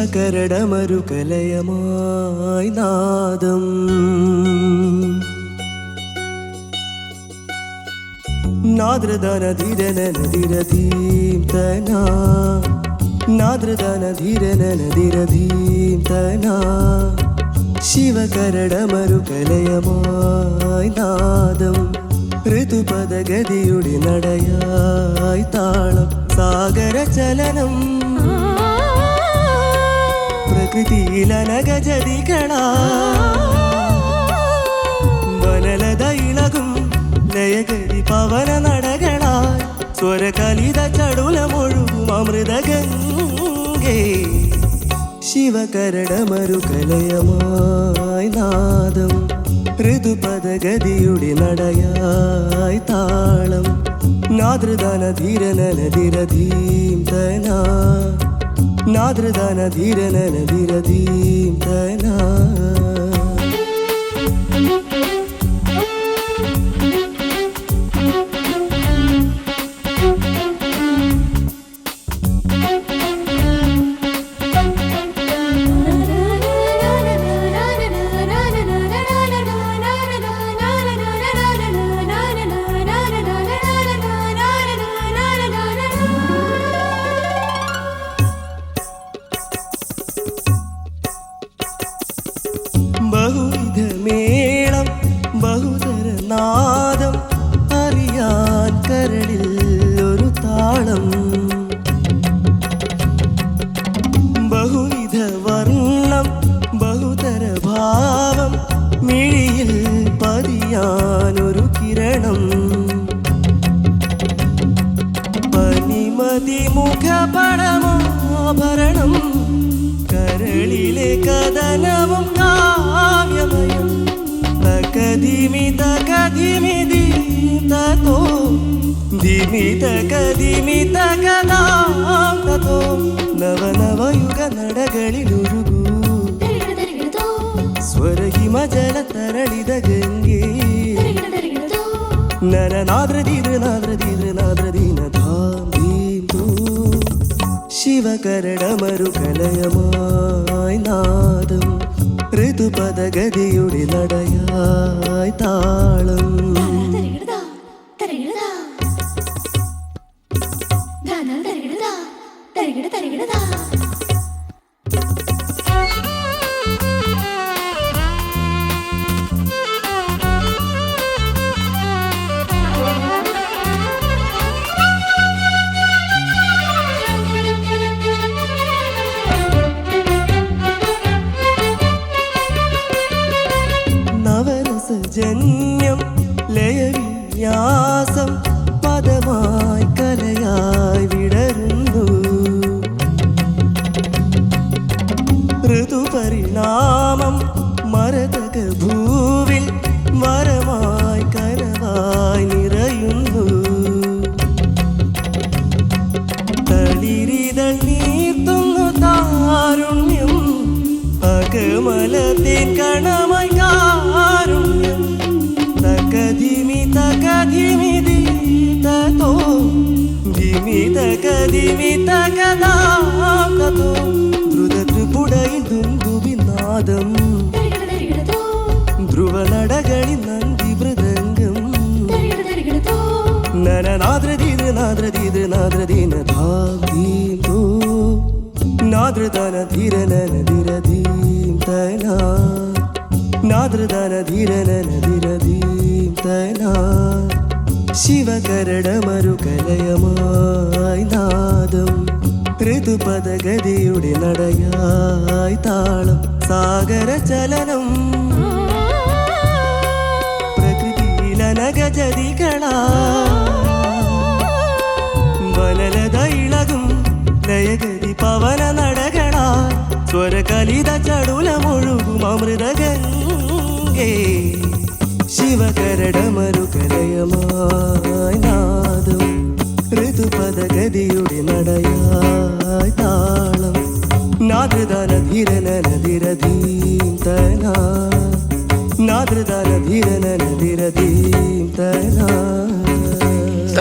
ശിവകരടമരുകലയമായി നാദം നാദ്രദനധിരനനധിരധീം തനാ നാദ്രദനധിരനനധിരധീം തനാ ശിവകരടമരുകലയമായി നാദം ഋതുപദഗതിയുടെ നടയായി താളം സാഗര ചലനം പ്രകൃതിയിലനഗജതികളാ വനലത ഇളകും ലയകരി പവന നടകളായി സ്വരകലിത ചടുലമൊഴുകും അമൃതഗംഗേ ശിവകരടമരുകലയമായി നാദം ഋതുപദഗതിയുടെ നടയായി താളം നാദ്രദനധിരനനധിരധീം തനാ നാദ്രദനധിരനനധിരധീം തനാ ബഹുവിധമേളം ബഹുതരനാദം അറിയാൻ കരളിൽ ഒരു താളം ബഹുവിധ വർണ്ണം ബഹുതര ഭാവം മിഴിയിൽ പതിയാനൊരു കിരണം പനിമതി മുഖപടമാഭരണം കരളിലെ കഥനവും കാവ്യമയം തകധിമിത കധിമിതി തതോ ധിമിത കധിമിത കഥാം തതോ നവനവയുഗ നടകളിലൊഴുകൂ സ്വരഹിമജല തരളിത ഗംഗേ നരനാദ്രദീദ്രനാദ്രദീദ്രനാദ്രദീനധാം ധീം ധൂം ശിവകരടമരുകലയമായി നാദം ഋതുപദഗതിയുടെ നടയായി താളം നവരസജന്യം ലയവിന്യാസം പദമായി കലയായി വിടരുന്നു ഋതുപരിണാമം മരതക ഭൂവിൽ വരമായി കനവായി നിറയുന്നു തളിരിതൾ നീർത്തുന്നു താരുണ്യം അകമലത്തിൻ കണമായി കാരുണ്യം തകധിമിത കധിമിതി തതോ ധിമിത കധിമിത കഥാം തതോ ദ്രുതത്രിപുടയിൽ ദുന്ദുഭിനാദം ധ്രുവനടകളിൽ നന്ദി മൃദംഗം നരനാദ്രദീദ്രനാദ്രദീദ്രനാദ്രദീനധാം ധീം ധൂം നാദ്രദനധിരനനധിരധീം തനാ നാദ്രദനധിരനനധിരധീം തനാ ശിവകരടമരുകലയമായി നാദം ഋതുപദഗതിയുടെ നടയായി താളം സാഗര ചലനം പ്രകൃതിയിലനഗജതികളാ വനലത ഇളകും ലയഗതി പവന നടകളായി സ്വരകലിത ചടുലമൊഴുകും അമൃതഗംഗേ ശിവകരടമരുകലയമായി നാദം ഋതുപദഗതിയുടെ നടയായി താളം നാദ്രദനധിരനനധിരധീം തനാ നാദ്രദനധിരനനധിരധീം തനാ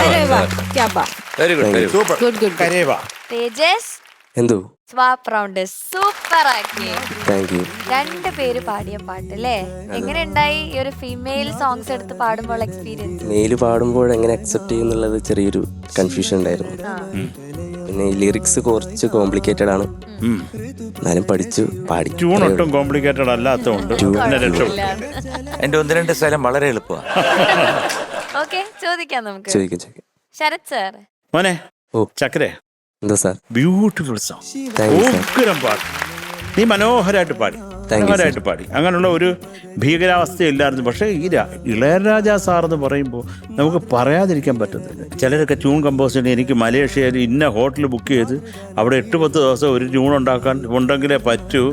अरे वाह क्या बात very good super good good കരേവ തേജസ് എന്തോ സ്വാപ്പ് റൗണ്ട് സൂപ്പർ ആക്കി. Thank you. രണ്ടുപേര് പാടിയ പാട്ട് അല്ലേ? എങ്ങനെ ഉണ്ടായി ഈ ഒരു ഫീമെയിൽ സോങ്സ് എടുത്ത് പാടുമ്പോൾ എക്സ്പീരിയൻസ്? മെയിൽ പാടുമ്പോൾ എങ്ങനെ അക്സെപ്റ്റ് ചെയ്യുന്നുള്ളത് ചെറിയൊരു കൺഫ്യൂഷൻ ഉണ്ടായിരുന്നു. പിന്നെ ഈ ലിറിക്സ് കുറച്ച് കോംപ്ലിക്കേറ്റഡ് ആണ്, എന്നാലും പഠിച്ചു പാടി. ട്യൂൺ ഒട്ടും കോംപ്ലിക്കേറ്റഡ് അല്ലാത്തതുകൊണ്ട് എന്റെ ഒന്ന് രണ്ട് സ്ഥലം വളരെ എളുപ്പമാണ്. ഓക്കെ, ചോദിക്കാം നമുക്ക്. ചോദിക്കാം. ശരത് സാർ. മോനെ ഓ ചക്കരെ, എന്താ sir? Beautiful song, thank you sir. ഉഗ്രം പാട്ട്. നീ മനോഹരമായിട്ട് പാടി, മനോഹരമായിട്ട് പാടി. അങ്ങനെയുള്ള ഒരു ഭീകരാവസ്ഥയില്ലായിരുന്നു. പക്ഷേ ഈ ഇളയരാജ സാർ എന്ന് പറയുമ്പോൾ നമുക്ക് പറയാതിരിക്കാൻ പറ്റത്തില്ല. ചിലരൊക്കെ ട്യൂൺ കമ്പോസിന് എനിക്ക് മലേഷ്യയിൽ ഇന്ന ഹോട്ടൽ ബുക്ക് ചെയ്ത് അവിടെ 8-10 ദിവസം ഒരു ട്യൂൺ ഉണ്ടാക്കാൻ ഉണ്ടെങ്കിലേ പറ്റൂ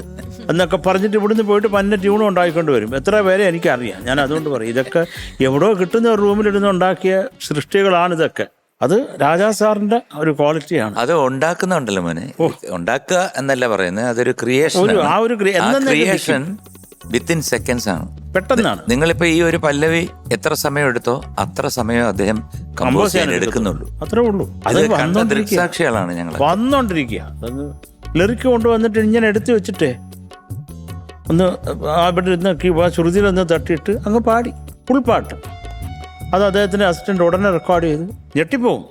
എന്നൊക്കെ പറഞ്ഞിട്ട് ഇവിടുന്ന് പോയിട്ട് പന്ന ട്യൂൺ ഉണ്ടാക്കിക്കൊണ്ട് വരും. എത്ര പേരെ എനിക്കറിയാം. ഞാൻ അതുകൊണ്ട് പറയും, ഇതൊക്കെ എവിടെയോ കിട്ടുന്ന റൂമിലിരുന്ന് ഉണ്ടാക്കിയ സൃഷ്ടികളാണ് ഇതൊക്കെ. അത് രാജാ സാറിന്റെ ഒരു ക്വാളിറ്റിയാണ്. അത് ഉണ്ടാക്കുന്നുണ്ടല്ലോ മോനെ, ഉണ്ടാക്കുക എന്നല്ല പറയുന്നത്, അതൊരു ക്രിയേഷൻ. ക്രിയേഷൻ വിത്തിൻ സെക്കൻഡ്സ് ആണ്, പെട്ടെന്നാണ്. നിങ്ങളിപ്പോ ഈ ഒരു പല്ലവി എത്ര സമയം എടുത്തോ അത്ര സമയം അദ്ദേഹം കമ്പോസ് ചെയ്യാൻ എടുക്കുന്നുള്ളൂ. അത്രേ ഉള്ളൂ. അത് ദൃക്സാക്ഷികളാണ് ഞങ്ങൾ. വന്നോണ്ടിരിക്കുക. അത് ലിറിക്ക് കൊണ്ടുവന്നിട്ട് ഇങ്ങനെ എടുത്തു വെച്ചിട്ടേ ഒന്ന് അവിടെ ഇരുന്ന് ശ്രുതിയിലൊന്ന് തട്ടിയിട്ട് അങ്ങ് പാടി ഫുൾ പാട്ട്. അത് അദ്ദേഹത്തിന്റെ അസിസ്റ്റന്റ് ഉടനെ റെക്കോർഡ് ചെയ്ത് ഞെട്ടിപ്പോവും.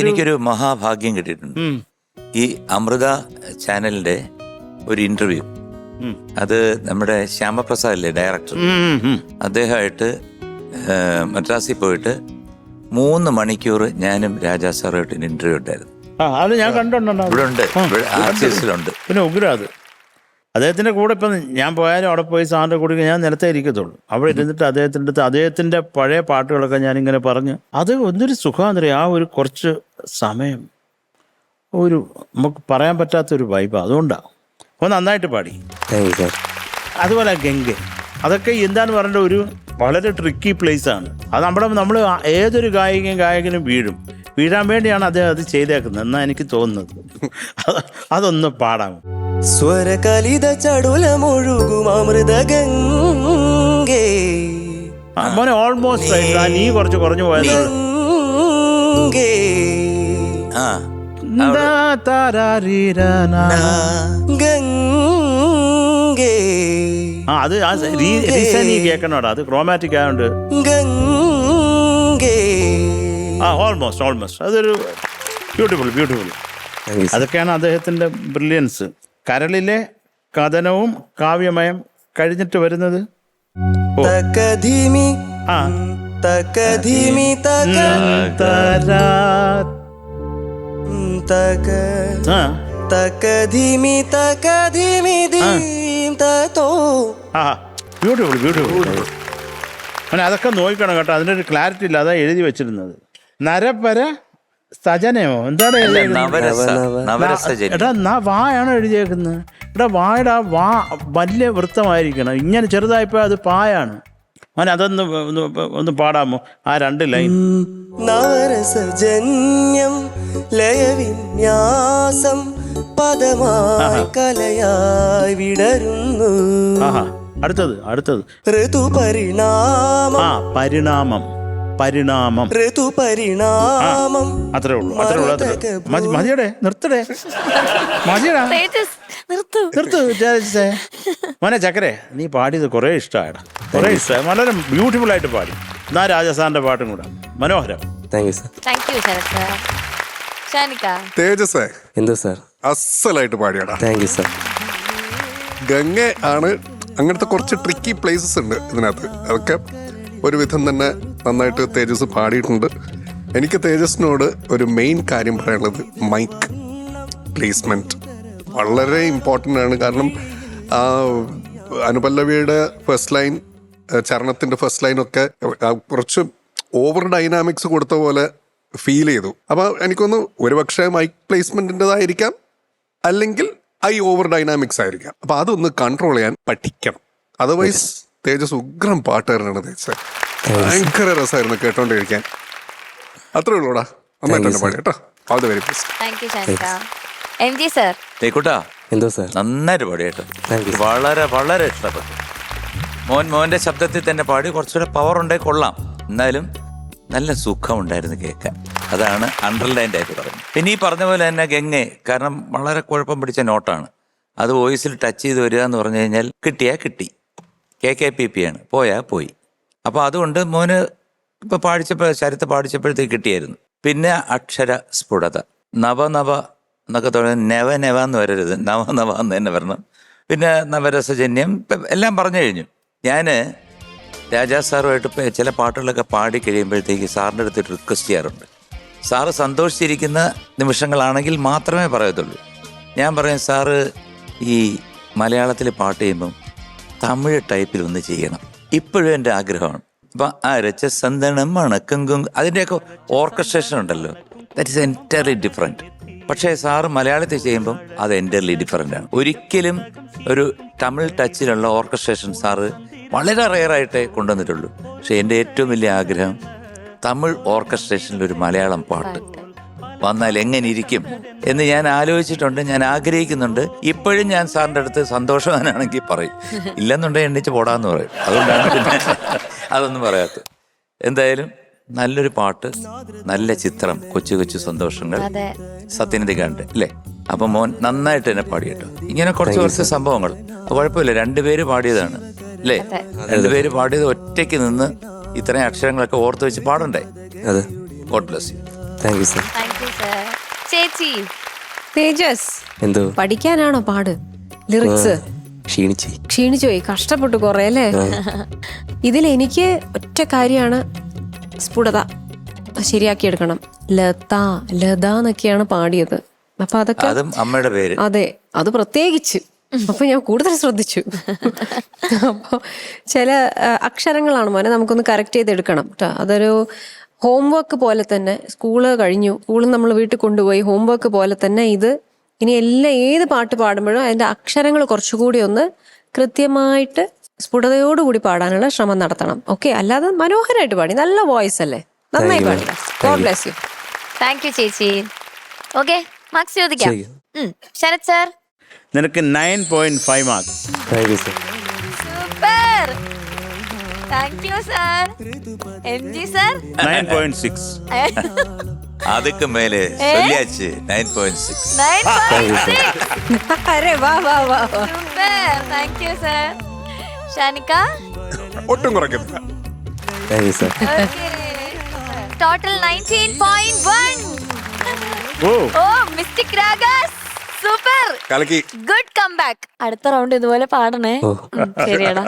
എനിക്കൊരു മഹാഭാഗ്യം കിട്ടിയിട്ടുണ്ട്. ഈ അമൃത ചാനലിന്റെ ഒരു ഇന്റർവ്യൂ, അത് നമ്മുടെ ശ്യാമപ്രസാദ് അല്ലേ ഡയറക്ടർ, അദ്ദേഹമായിട്ട് മദ്രാസിൽ പോയിട്ട് 3 മണിക്കൂർ ഞാനും രാജാ സാറുമായിട്ട് ഇന്റർവ്യൂ ഉണ്ടായിരുന്നു. അത് ഞാൻ കണ്ടുണ്ടോ? ഇവിടെ ഉണ്ട്, ആർച്ചിവ്സിലുണ്ട്. പിന്നെ ഉഗ്രം അത്. അദ്ദേഹത്തിൻ്റെ കൂടെ ഇപ്പം ഞാൻ പോയാലും അവിടെ പോയി സാറിൻ്റെ കൂടെ ഞാൻ നിലത്തേ ഇരിക്കത്തുള്ളൂ. അവിടെ ഇരുന്നിട്ട് അദ്ദേഹത്തിൻ്റെ പഴയ പാട്ടുകളൊക്കെ ഞാനിങ്ങനെ പറഞ്ഞ് അത് ഒന്നൊരു സുഖാന്തരം. ആ ഒരു കുറച്ച് സമയം ഒരു നമുക്ക് പറയാൻ പറ്റാത്തൊരു വൈബ്. അതുകൊണ്ടാണ് നന്നായിട്ട് പാടി. അതുപോലെ ഗംഗ, അതൊക്കെ എന്താന്ന് പറഞ്ഞ ഒരു വളരെ ട്രിക്കി പ്ലേസാണ്. അത് നമ്മൾ ഏതൊരു ഗായകനും വീഴാൻ വേണ്ടിയാണ് അദ്ദേഹം അത് ചെയ്തേക്കുന്നത് എന്നാണ് എനിക്ക് തോന്നുന്നത്. അതൊന്ന് പാടാം. സ്വരകലിത ചടുലമൊഴുകും അമൃത ഗംഗേ. മോനെ ഓൾമോസ്റ്റ് നീ കുറച്ച് കുറഞ്ഞു പോയത്. അത് നീ കേൾക്കണോടാ, അത് ക്രോമാറ്റിക് ആയതുകൊണ്ട്. ഓൾമോസ്റ്റ് അതൊരു ബ്യൂട്ടിഫുൾ. അതൊക്കെയാണ് അദ്ദേഹത്തിന്റെ ബ്രില്യൻസ്. കരളിലെ കഥനവും കാവ്യമയം കഴിഞ്ഞിട്ട് വരുന്നത്. ബ്യൂട്ടിഫുൾ. അങ്ങനെ അതൊക്കെ നോക്കണം കേട്ടോ. അതിൻ്റെ ഒരു ക്ലാരിറ്റി ഇല്ല, അതാ എഴുതി വെച്ചിരുന്നത്. നരപര സജനയോ എന്താണ് എടാ വായാണോ എഴുതിയേക്കുന്നത്? എടാ വായുടെ വാ വലിയ വൃത്തമായിരിക്കണം. ഇങ്ങനെ ചെറുതായപ്പോ അത് പായാണ്. അവൻ ഒന്ന് പാടാമോ ആ 2 ലൈൻ? നവരസജന്യം ലയവിന്യാസം പദമായി കലയായി വിടരുന്നു. അടുത്തത് ഋതുപരിണാമം. പരിണാമം ഋതുപരിണാമം. അത്രേ ഉള്ളൂ. മതിയടെ, നിർത്തടേ, മതിയടാ, നിർത്തു. മോനെ ചക്കരെ, നീ പാടിയത് കുറേ ഇഷ്ടമായടാ, കുറേ ഇഷ്ടമായി. വളരെ ബ്യൂട്ടിഫുൾ ആയിട്ട് പാടി. എന്നാ രാജസാറിന്റെ പാട്ടും കൂടെ മനോഹരം. തേജസ് എന്താ സാർ? അസലായിട്ട് പാടിയടാ. Thank you sir. ഗംഗ ആണ്. അങ്ങനത്തെ കുറച്ച് ട്രിക്കി പ്ലേസസ് ഉണ്ട് ഇതിനകത്ത്. അതൊക്കെ ഒരുവിധം തന്നെ നന്നായിട്ട് തേജസ് പാടിയിട്ടുണ്ട്. എനിക്ക് തേജസിനോട് ഒരു മെയിൻ കാര്യം പറയാനുള്ളത് മൈക്ക് പ്ലേസ്മെന്റ് വളരെ ഇമ്പോർട്ടൻ്റ് ആണ്. കാരണം അനുപല്ലവിയുടെ ഫസ്റ്റ് ലൈൻ, ചരണത്തിൻ്റെ ഫസ്റ്റ് ലൈനൊക്കെ കുറച്ച് ഓവർ ഡൈനാമിക്സ് കൊടുത്ത പോലെ ഫീൽ ചെയ്തു. അപ്പോൾ എനിക്കൊന്ന് ഒരുപക്ഷെ മൈക്ക് പ്ലേസ്മെൻറ്റിൻ്റെതായിരിക്കാം, അല്ലെങ്കിൽ ഓവർ ഡൈനാമിക്സ് ആയിരിക്കാം. അപ്പോൾ അതൊന്ന് കൺട്രോൾ ചെയ്യാൻ പഠിക്കണം. അതർവൈസ് തേജസ് ഉഗ്രം പാട്ടുകാരനാണ്. തേജസ് ഭയങ്കര രസമായിരുന്നു കേട്ടോണ്ടിരിക്കാൻ. അത്രേ ഉള്ളൂടാ. നന്നായിട്ട് പാടി കേട്ടോ. All the very best. എന്തോ സാർ? നന്നായിട്ട് പാടി കേട്ടോ. വളരെ വളരെ ഇഷ്ടപ്പെട്ടു. മോന്റെ ശബ്ദത്തിൽ തന്നെ പാടി. കുറച്ചുകൂടെ പവർ ഉണ്ടെങ്കിൽ കൊള്ളാം, എന്നാലും നല്ല സുഖമുണ്ടായിരുന്നു കേൾക്കാൻ. അതാണ് അണ്ടർലൈൻഡ് ആയിട്ട് പറയുന്നത്. പിന്നെ ഈ പറഞ്ഞ പോലെ തന്നെ ഗംഗെ, കാരണം വളരെ കുഴപ്പം പിടിച്ച നോട്ടാണ്. അത് വോയിസിൽ ടച്ച് ചെയ്ത് വരിക എന്ന് പറഞ്ഞു കഴിഞ്ഞാൽ കിട്ടിയാൽ കിട്ടി, KKPP ആണ്, പോയാൽ പോയി. അപ്പോൾ അതുകൊണ്ട് മോന് ഇപ്പം ശരത്ത് പാടിച്ചപ്പോഴത്തേക്ക് കിട്ടിയായിരുന്നു. പിന്നെ അക്ഷര സ്ഫുടത, നവനവ എന്നൊക്കെ തുടങ്ങി നെവ നെവ എന്ന് വരരുത്, നവനവ എന്ന് തന്നെ വരണം. പിന്നെ നവരസജന്യം ഇപ്പം എല്ലാം പറഞ്ഞു കഴിഞ്ഞു. ഞാൻ രാജാ സാറുമായിട്ട് ചില പാട്ടുകളൊക്കെ പാടി കഴിയുമ്പോഴത്തേക്ക് സാറിൻ്റെ അടുത്ത് റിക്വസ്റ്റ് ചെയ്യാറുണ്ട്. സാറ് സന്തോഷിച്ചിരിക്കുന്ന നിമിഷങ്ങളാണെങ്കിൽ മാത്രമേ പറയത്തുള്ളൂ. ഞാൻ പറയും, സാറ് ഈ മലയാളത്തിൽ പാട്ട് ചെയ്യുമ്പം തമിഴ് ടൈപ്പിൽ ഒന്ന് ചെയ്യണം, ഇപ്പോഴും എൻ്റെ ആഗ്രഹമാണ്. അപ്പം അരച്ച സന്തനം മണക്കും അതിൻ്റെയൊക്കെ ഓർക്കസ്ട്രേഷൻ ഉണ്ടല്ലോ, ദാറ്റ് ഇസ് എൻറ്റയർലി ഡിഫറെൻറ്റ്. പക്ഷേ സാറ് മലയാളത്തിൽ ചെയ്യുമ്പം അത് എൻറ്റയർലി ഡിഫറെൻ്റ് ആണ്. ഒരിക്കലും ഒരു തമിഴ് ടച്ചിലുള്ള ഓർക്കസ്ട്രേഷൻ സാറ് വളരെ റെയറായിട്ടേ കൊണ്ടുവന്നിട്ടുള്ളൂ. പക്ഷെ എൻ്റെ ഏറ്റവും വലിയ ആഗ്രഹം തമിഴ് ഓർക്കസ്ട്രേഷനിൽ ഒരു മലയാളം പാട്ട് വന്നാൽ എങ്ങനെ ഇരിക്കും എന്ന് ഞാൻ ആലോചിച്ചിട്ടുണ്ട്, ഞാൻ ആഗ്രഹിക്കുന്നുണ്ട്. ഇപ്പോഴും ഞാൻ സാറിൻ്റെ അടുത്ത് സന്തോഷവാനാണെങ്കിൽ പറയും, ഇല്ലെന്നുണ്ടെങ്കിൽ എണ്ണിച്ച് പോടാന്ന് പറയും. അതുകൊണ്ടാണ് പിന്നെ അതൊന്നും പറയാത്തത്. എന്തായാലും നല്ലൊരു പാട്ട്, നല്ല ചിത്രം, കൊച്ചു കൊച്ചു സന്തോഷങ്ങൾ, സത്യനിധികാണ്ട് അല്ലേ? അപ്പൊ മോൻ നന്നായിട്ട് തന്നെ പാടി കേട്ടോ. ഇങ്ങനെ കുറച്ച് സംഭവങ്ങൾ കുഴപ്പമില്ല, രണ്ടുപേര് പാടിയതാണ് അല്ലേ? രണ്ടുപേര് പാടിയത് ഒറ്റയ്ക്ക് നിന്ന് ഇത്രയും അക്ഷരങ്ങളൊക്കെ ഓർത്ത് വെച്ച് പാടണ്ടേ? അതെ. God bless you. Thank you sir. ചേച്ചി തേജസ്, എന്തോ പഠിക്കാനാണോ പാട്? ലിറിക്സ് ക്ഷീണിച്ചു പോയി, കഷ്ടപ്പെട്ടു കൊറേ അല്ലേ? ഇതിലെനിക്ക് ഒറ്റ കാര്യമാണ് സ്ഫുടത ശരിയാക്കി എടുക്കണം. ലത എന്നൊക്കെയാണ് പാടിയത്. അപ്പൊ അതൊക്കെ അതും അമ്മയുടെ പേര്. അതെ, അത് പ്രത്യേകിച്ച്. അപ്പൊ ഞാൻ കൂടുതൽ ശ്രദ്ധിച്ചു. അപ്പൊ ചില അക്ഷരങ്ങളാണ് മോനെ നമുക്കൊന്ന് കറക്റ്റ് ചെയ്തെടുക്കണം കേട്ടോ. അതൊരു ഹോംവർക്ക് പോലെ തന്നെ, സ്കൂള് കഴിഞ്ഞു, സ്കൂളിൽ നമ്മൾ വീട്ടിൽ കൊണ്ടുപോയി ഹോംവർക്ക് പോലെ തന്നെ ഇത് ഇനി എല്ലാം ഏത് പാട്ട് പാടുമ്പോഴും അതിന്റെ അക്ഷരങ്ങൾ കുറച്ചുകൂടി ഒന്ന് കൃത്യമായിട്ട് സ്ഫുടതയോടുകൂടി പാടാനുള്ള ശ്രമം നടത്തണം. ഓക്കെ, അല്ലാതെ മനോഹരമായിട്ട് പാടി, നല്ല വോയിസ് അല്ലേ, നന്നായി പാടി. God bless you. Thank you ചേച്ചി. ഓക്കെ, മാർക്സ് ചോദിക്കാം. ശരത് സാർ, നിനക്ക് 9.5 marks. Thank you sir. Super, thank you sir. MG sir 9.6. அதுக்கு மேலே சொல்லியாச்சு 9.6. 9.6. അരെ വാ വാ വാ. Super, thank you sir. ഷാനിക്ക ഒട്ടും കുറയ്ക്കുന്നില്ല. Thank you sir. ടോട്ടൽ 19.1. ഓ മിസ്റ്റിക് രാഗാസ്, സൂപ്പർ, കലക്കി. Good come back. അടുത്ത റൗണ്ട് ഇതുപോലെ പാടണേ. ശരിയാടാ.